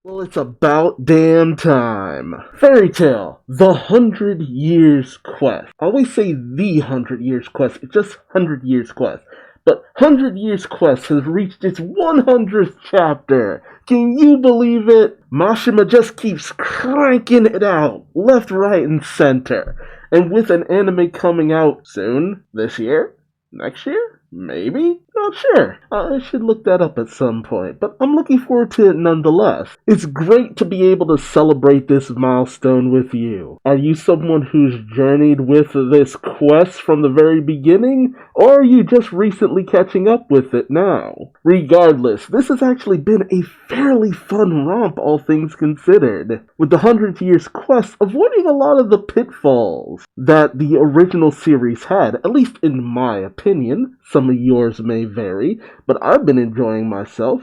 Well, it's about damn time. Fairy Tale, The 100 Years Quest. I always say The 100 Years Quest, it's just 100 Years Quest. But 100 Years Quest has reached its 100th chapter. Can you believe it? Mashima just keeps cranking it out, left, right, and center. And with an anime coming out soon, this year, next year, maybe? Not sure. I should look that up at some point, but I'm looking forward to it nonetheless. It's great to be able to celebrate this milestone with you. Are you someone who's journeyed with this quest from the very beginning, or are you just recently catching up with it now? Regardless, this has actually been a fairly fun romp, all things considered, with the 100 Years Quest avoiding a lot of the pitfalls that the original series had, at least in my opinion. Some of yours may vary, but I've been enjoying myself.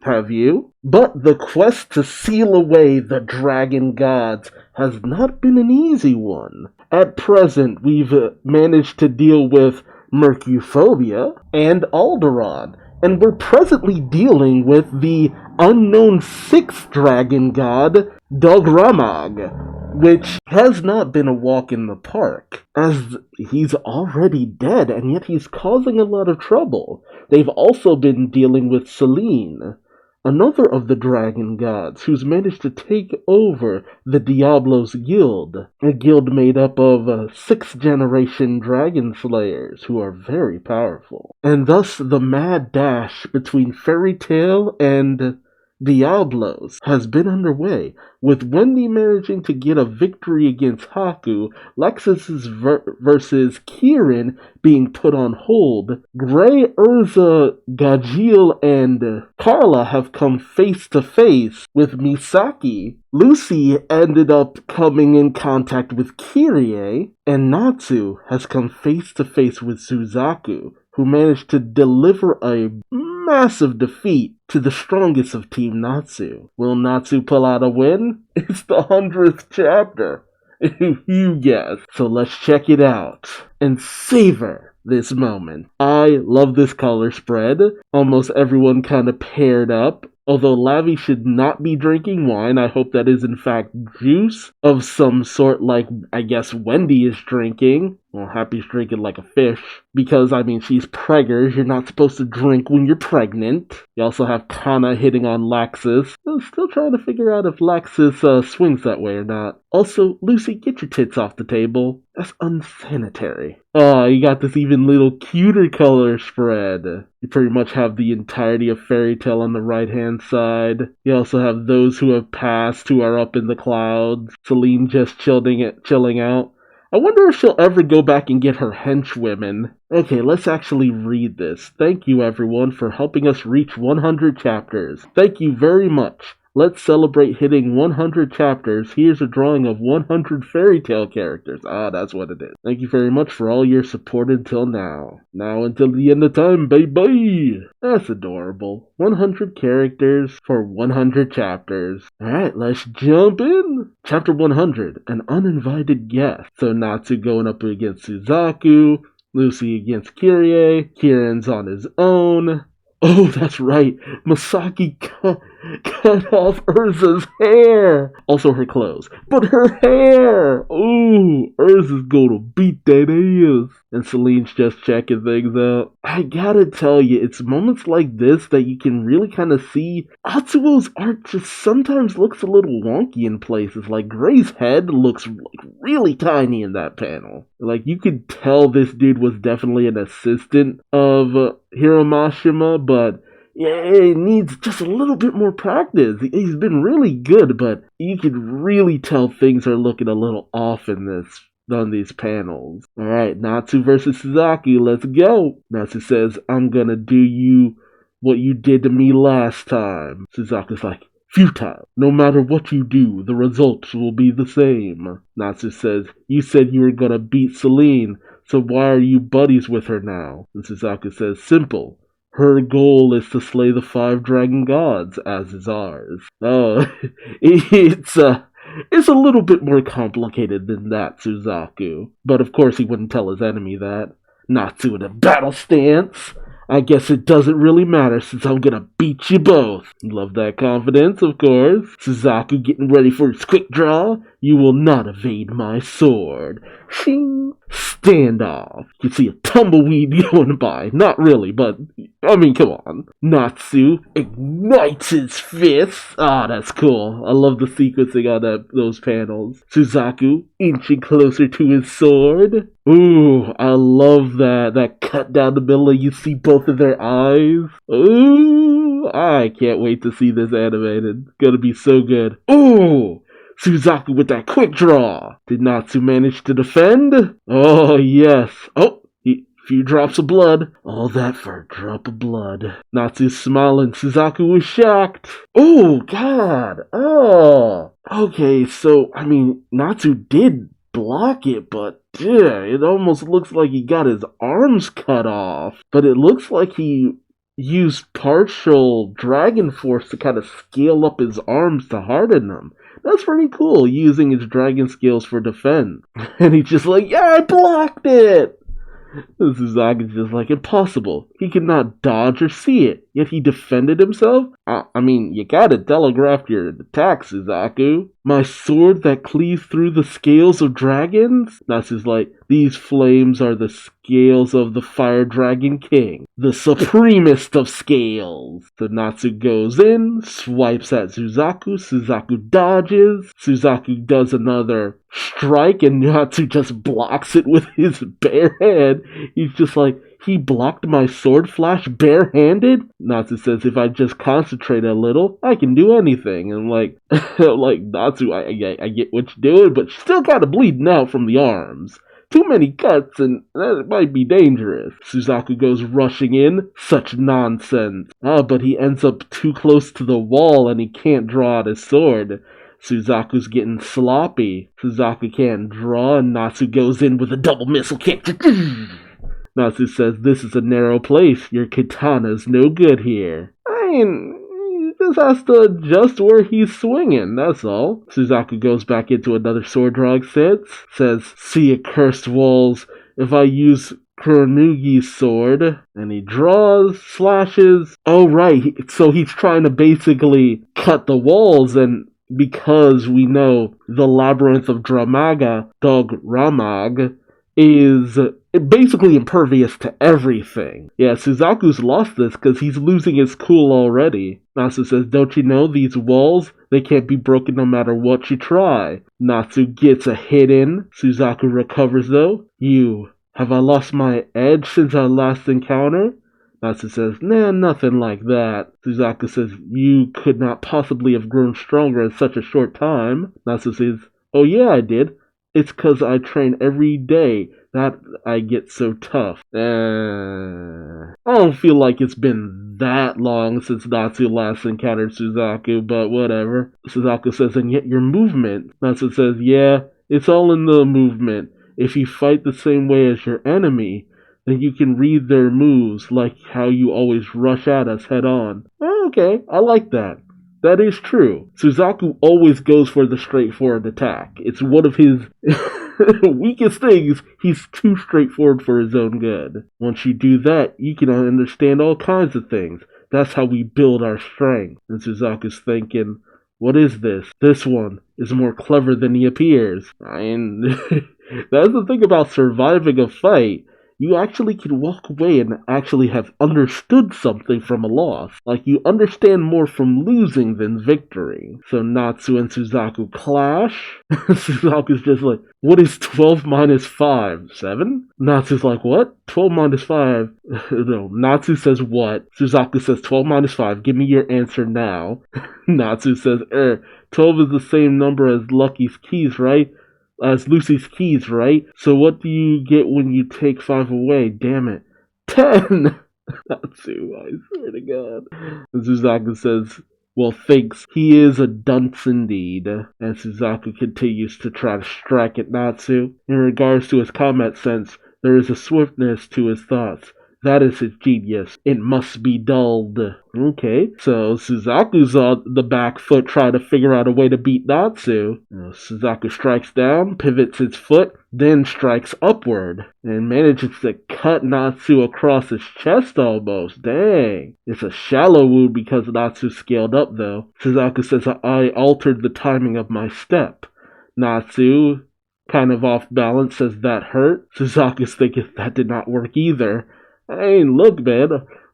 Have you? But the quest to seal away the dragon gods has not been an easy one. At present, we've managed to deal with Mercuphobia and Alderaan, and we're presently dealing with the unknown sixth dragon god, Dogramag, which has not been a walk in the park, as he's already dead, and yet he's causing a lot of trouble. They've also been dealing with Selene, another of the dragon gods, who's managed to take over the Diablos Guild, a guild made up of sixth-generation dragon slayers who are very powerful. And thus the mad dash between Fairy Tail and Diablos has been underway, with Wendy managing to get a victory against Haku, Lexus's versus Kieran being put on hold, Gray, Urza, Gajil, and Carla have come face to face with Misaki. Lucy ended up coming in contact with Kyrie, and Natsu has come face to face with Suzaku, who managed to deliver a massive defeat to the strongest of Team Natsu. Will Natsu pull out a win? It's the 100th chapter. You guess. So let's check it out and savor this moment. I love this color spread. Almost everyone kind of paired up. Although Lavi should not be drinking wine, I hope that is in fact juice of some sort, like I guess Wendy is drinking. Well, Happy's drinking like a fish, because, I mean, she's preggers. You're not supposed to drink when you're pregnant. You also have Kana hitting on Laxus. I'm still trying to figure out if Laxus swings that way or not. Also, Lucy, get your tits off the table. That's unsanitary. Oh, you got this even little cuter color spread. You pretty much have the entirety of Fairy Tail on the right-hand side. You also have those who have passed, who are up in the clouds. Selene just chilling out. I wonder if she'll ever go back and get her henchwomen. Okay, let's actually read this. Thank you, everyone, for helping us reach 100 chapters. Thank you very much. Let's celebrate hitting 100 chapters. Here's a drawing of 100 Fairy Tail characters. Ah, that's what it is. Thank you very much for all your support until now. Now until the end of time, baby! That's adorable. 100 characters for 100 chapters. Alright, let's jump in. Chapter 100, An Uninvited Guest. So Natsu going up against Suzaku, Lucy against Kyrie, Kieran's on his own. Oh, that's right. Masaki cut off Urza's hair. Also her clothes. But her hair! Ooh, Urza's gonna beat that ass. And Celine's just checking things out. I gotta tell you, it's moments like this that you can really kind of see Atsuo's art just sometimes looks a little wonky in places. Like, Gray's head looks like really tiny in that panel. Like, you could tell this dude was definitely an assistant of Hiromashima, but yeah, it needs just a little bit more practice. He's been really good, but you could really tell things are looking a little off on these panels. Alright, Natsu versus Suzaku, let's go. Natsu says, I'm gonna do you what you did to me last time. Suzaku's like, futile. No matter what you do, the results will be the same. Natsu says, you said you were gonna beat Selene, so why are you buddies with her now? And Suzaku says, simple. Her goal is to slay the 5 dragon gods, as is ours. Oh, it's a little bit more complicated than that, Suzaku. But of course he wouldn't tell his enemy that. Natsu in a battle stance. I guess it doesn't really matter since I'm gonna beat you both. Love that confidence, of course. Suzaku getting ready for his quick draw. You will not evade my sword. Shing. Standoff. You see a tumbleweed going by. Not really, but I mean, come on. Natsu ignites his fists. Ah, that's cool. I love the sequencing on those panels. Suzaku inching closer to his sword. Ooh, I love that cut down the middle and you see both of their eyes. Ooh, I can't wait to see this animated. It's gonna be so good. Ooh! Suzaku with that quick draw. Did Natsu manage to defend? Oh, yes. Oh, few drops of blood. All that for a drop of blood. Natsu's smiling. Suzaku was shocked. Oh, God. Oh. Okay, so, I mean, Natsu did block it, but yeah, it almost looks like he got his arms cut off. But it looks like he used partial dragon force to kind of scale up his arms to harden them. That's pretty cool, using his dragon skills for defense. And he's just like, yeah, I blocked it! And Suzaku's just like, impossible. He could not dodge or see it, yet he defended himself? I mean, you gotta telegraph your attack, Suzaku. My sword that cleaves through the scales of dragons? Natsu's like, these flames are the scales of the Fire Dragon King, the supremest of scales. So Natsu goes in, swipes at Suzaku, Suzaku dodges, Suzaku does another strike, and Natsu just blocks it with his bare hand. He's just like, he blocked my sword flash barehanded? Natsu says, if I just concentrate a little, I can do anything. And like, like Natsu, I get what you're doing, but you're still kind of bleeding out from the arms. Too many cuts, and that might be dangerous. Suzaku goes rushing in. Such nonsense. But he ends up too close to the wall, and he can't draw out his sword. Suzaku's getting sloppy. Suzaku can't draw, and Natsu goes in with a double missile kick. Natsu says, this is a narrow place. Your katana's no good here. I mean, he just has to adjust where he's swinging, that's all. Suzaku goes back into another sword drawing sense. Says, see accursed walls. If I use Kuronugi's sword, and he draws, slashes. Oh, right. So he's trying to basically cut the walls, and because we know the Labyrinth of Dramaga, Dog Ramag, is basically impervious to everything. Yeah, Suzaku's lost this because he's losing his cool already. Natsu says, don't you know these walls? They can't be broken no matter what you try. Natsu gets a hit in. Suzaku recovers though. Have I lost my edge since our last encounter? Natsu says, nah, nothing like that. Suzaku says, you could not possibly have grown stronger in such a short time. Natsu says, oh yeah, I did. It's 'cause I train every day that I get so tough. I don't feel like it's been that long since Natsu last encountered Suzaku, but whatever. Suzaku says, and yet your movement. Natsu says, yeah, it's all in the movement. If you fight the same way as your enemy, then you can read their moves like how you always rush at us head on. Okay, I like that. That is true. Suzaku always goes for the straightforward attack. It's one of his weakest things. He's too straightforward for his own good. Once you do that, you can understand all kinds of things. That's how we build our strength. And Suzaku's thinking, what is this? This one is more clever than he appears. And that's the thing about surviving a fight. You actually can walk away and actually have understood something from a loss. Like, you understand more from losing than victory. So Natsu and Suzaku clash. Suzaku's just like, what is 12 minus 5? 7? Natsu's like, what? 12 minus 5? No, Natsu says what? Suzaku says 12 minus 5. Give me your answer now. Natsu says, 12 is the same number as Lucky's keys, right? As Lucy's keys, right? So what do you get when you take 5 away? Damn it. 10! Natsu, I swear to God. And Suzaku says, well, thanks. He is a dunce indeed. And Suzaku continues to try to strike at Natsu. In regards to his combat sense, there is a swiftness to his thoughts. That is his genius. It must be dulled. Okay, so Suzaku's on the back foot trying to figure out a way to beat Natsu. Suzaku strikes down, pivots his foot, then strikes upward, and manages to cut Natsu across his chest almost. Dang. It's a shallow wound because Natsu scaled up though. Suzaku says, I altered the timing of my step. Natsu, kind of off balance, says that hurt. Suzaku's thinking that did not work either. Hey, look, man.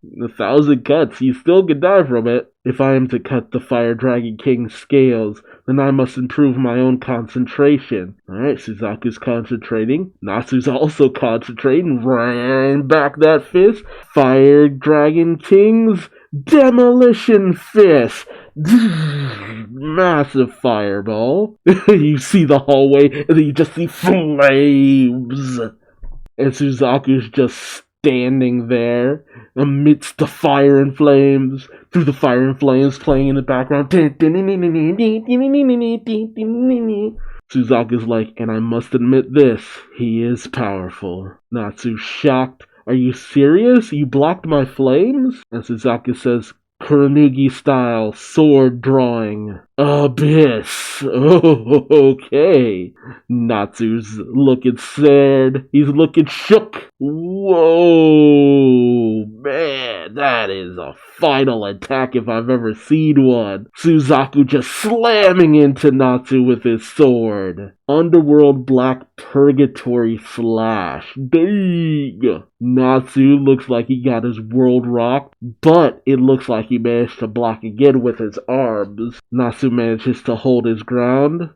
1,000 cuts, you still can die from it. If I am to cut the Fire Dragon King's scales, then I must improve my own concentration. Alright, Suzaku's concentrating. Natsu's also concentrating. Ram back that fist. Fire Dragon King's Demolition Fist. Massive fireball. You see the hallway, and then you just see flames. And Suzaku's just standing there amidst the fire and flames, through the fire and flames playing in the background. Suzaku's like, and I must admit this, he is powerful. Natsu's shocked. Are you serious? You blocked my flames? And Suzaku says, Kurenugi style sword drawing. Abyss. Oh, okay. Natsu's looking sad. He's looking shook. Whoa, man, that is a final attack if I've ever seen one. Suzaku just slamming into Natsu with his sword. Underworld Black Purgatory Slash. Dang! Natsu looks like he got his world rocked, but it looks like he managed to block again with his arms. Natsu manages to hold his ground.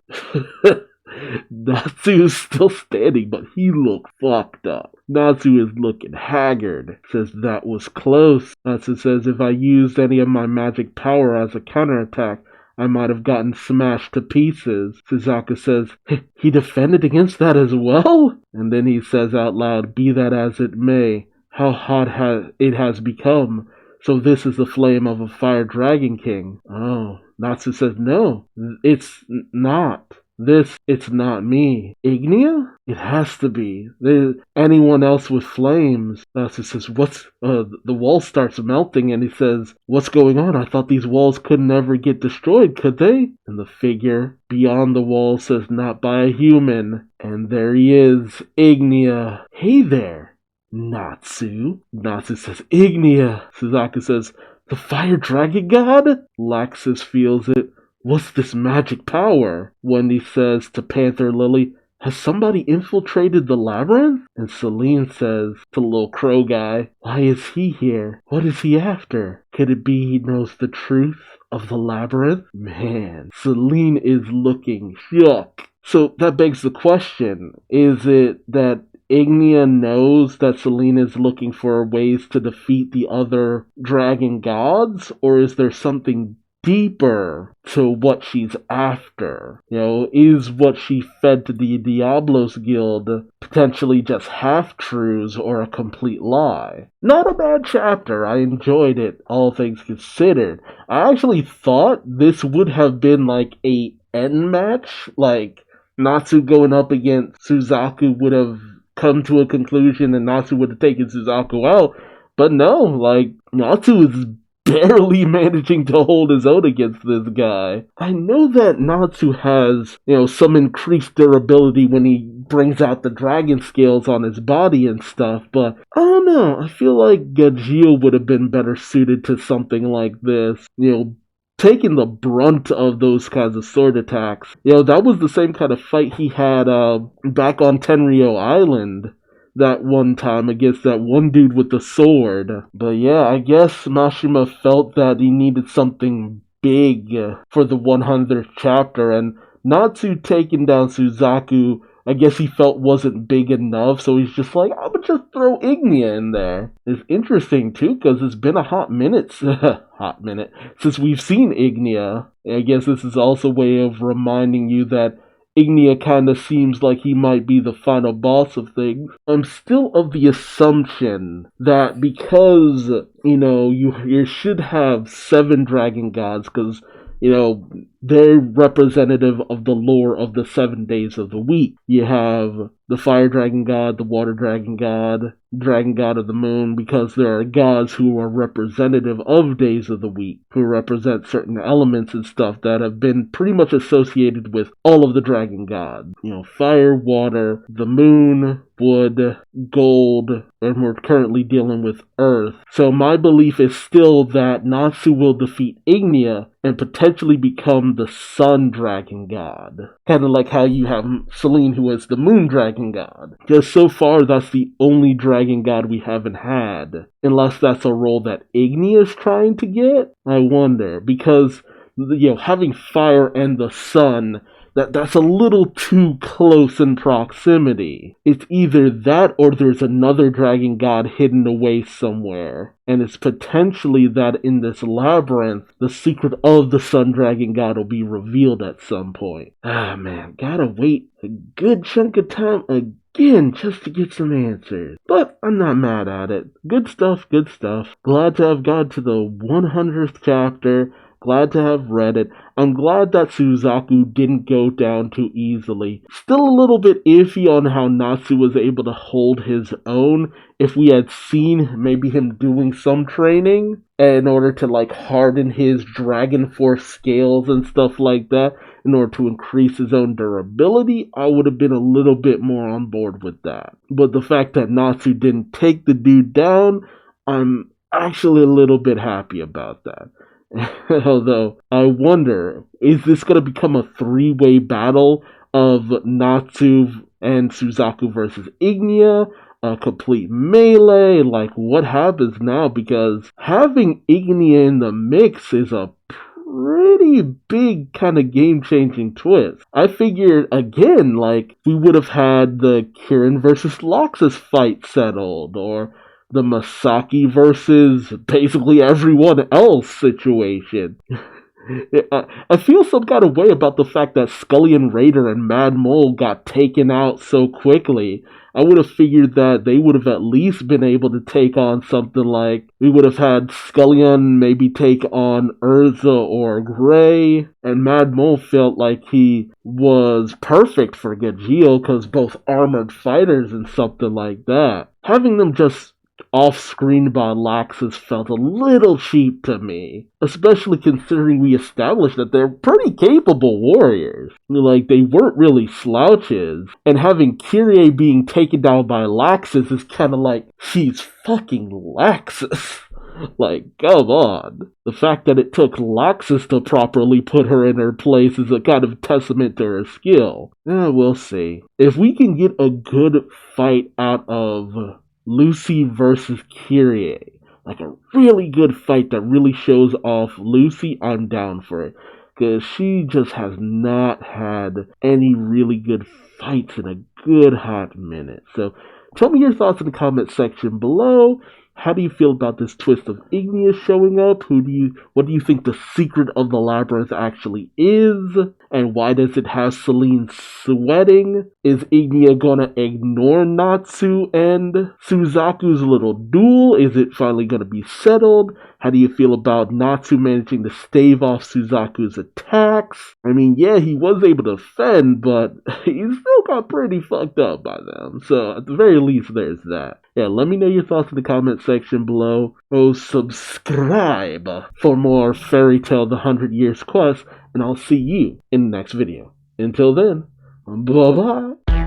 Natsu is still standing, but he looks fucked up. Natsu is looking haggard. Says that was close. Natsu says if I used any of my magic power as a counterattack, I might have gotten smashed to pieces. Suzaku says, he defended against that as well? And then he says out loud, be that as it may, how hot it has become. So this is the flame of a Fire Dragon King. Oh, Natsu says, no, it's not. It's not me. Ignia? It has to be. There's anyone else with flames. Natsu says, the wall starts melting, and he says, what's going on? I thought these walls could never get destroyed, could they? And the figure beyond the wall says, not by a human. And there he is, Ignia. Hey there, Natsu. Natsu says, Ignia. Suzaku says, the Fire Dragon God? Laxus feels it. What's this magic power? Wendy says to Panther Lily, has somebody infiltrated the labyrinth? And Celine says to Little Crow Guy, why is he here? What is he after? Could it be he knows the truth of the labyrinth? Man, Celine is looking shook. So that begs the question, is it that Ignia knows that Celine is looking for ways to defeat the other dragon gods? Or is there something deeper to what she's after? Is what she fed to the Diablos Guild potentially just half-truths or a complete lie? Not a bad chapter. I enjoyed it, all things considered. I actually thought this would have been like a end match, like Natsu going up against Suzaku would have come to a conclusion and Natsu would have taken Suzaku out, but no, like Natsu is barely managing to hold his own against this guy. I know that Natsu has, some increased durability when he brings out the dragon scales on his body and stuff, but I don't know. I feel like Gajeel would have been better suited to something like this. Taking the brunt of those kinds of sword attacks. That was the same kind of fight he had back on Tenryo Island that one time against that one dude with the sword. But yeah, I guess Mashima felt that he needed something big for the 100th chapter, and Natsu taking down Suzaku, I guess he felt wasn't big enough, so he's just like, I'm gonna just throw Ignia in there. It's interesting too, because it's been a hot minute since we've seen Ignia. I guess this is also a way of reminding you that Ignia kind of seems like he might be the final boss of things. I'm still of the assumption that because, you should have 7 dragon gods, because, they're representative of the lore of the 7 days of the week. You have the fire dragon god, the water dragon god of the moon, because there are gods who are representative of days of the week, who represent certain elements and stuff that have been pretty much associated with all of the dragon gods. Fire, water, the moon, wood, gold, and we're currently dealing with earth. So my belief is still that Natsu will defeat Ignia and potentially become the sun dragon god. Kind of like how you have Selene, who is the moon dragon god. Because so far, that's the only dragon god we haven't had. Unless that's a role that Ignia is trying to get? I wonder. Because, having fire and the sun, that's a little too close in proximity. It's either that or there's another dragon god hidden away somewhere. And it's potentially that in this labyrinth, the secret of the sun dragon god will be revealed at some point. Man, gotta wait a good chunk of time again just to get some answers. But I'm not mad at it. Good stuff, good stuff. Glad to have got to the 100th chapter. Glad to have read it. I'm glad that Suzaku didn't go down too easily. Still a little bit iffy on how Natsu was able to hold his own. If we had seen maybe him doing some training in order to harden his Dragon Force scales and stuff like that, in order to increase his own durability, I would have been a little bit more on board with that. But the fact that Natsu didn't take the dude down, I'm actually a little bit happy about that. Although, I wonder, is this going to become a three-way battle of Natsu and Suzaku versus Ignia? A complete melee? What happens now? Because having Ignia in the mix is a pretty big kind of game-changing twist. I figured, again, we would have had the Kirin versus Loxus fight settled, or the Masaki versus basically everyone else situation. I feel some kind of way about the fact that Scullion Raider and Mad Mole got taken out so quickly. I would have figured that they would have at least been able to take on something like, we would have had Scullion maybe take on Urza or Gray, and Mad Mole felt like he was perfect for Gajeel because both armored fighters and something like that. Having them just off-screen by Laxus felt a little cheap to me, especially considering we established that they're pretty capable warriors. They weren't really slouches, and having Kyrie being taken down by Laxus is kind of like, she's fucking Laxus. Come on. The fact that it took Laxus to properly put her in her place is a kind of testament to her skill. We'll see. If we can get a good fight out of Lucy versus Kyrie, a really good fight that really shows off Lucy, I'm down for it. Because she just has not had any really good fights in a good hot minute. So tell me your thoughts in the comment section below. How do you feel about this twist of Ignia showing up? What do you think the secret of the labyrinth actually is? And why does it have Selene sweating? Is Ignia gonna ignore Natsu and Suzaku's little duel? Is it finally gonna be settled? How do you feel about Natsu managing to stave off Suzaku's attacks? I mean, yeah, he was able to fend, but he still got pretty fucked up by them. So, at the very least, there's that. Yeah, let me know your thoughts in the comment section below. Oh, subscribe for more Fairy Tail The 100 Years Quest, and I'll see you in the next video. Until then, bye-bye.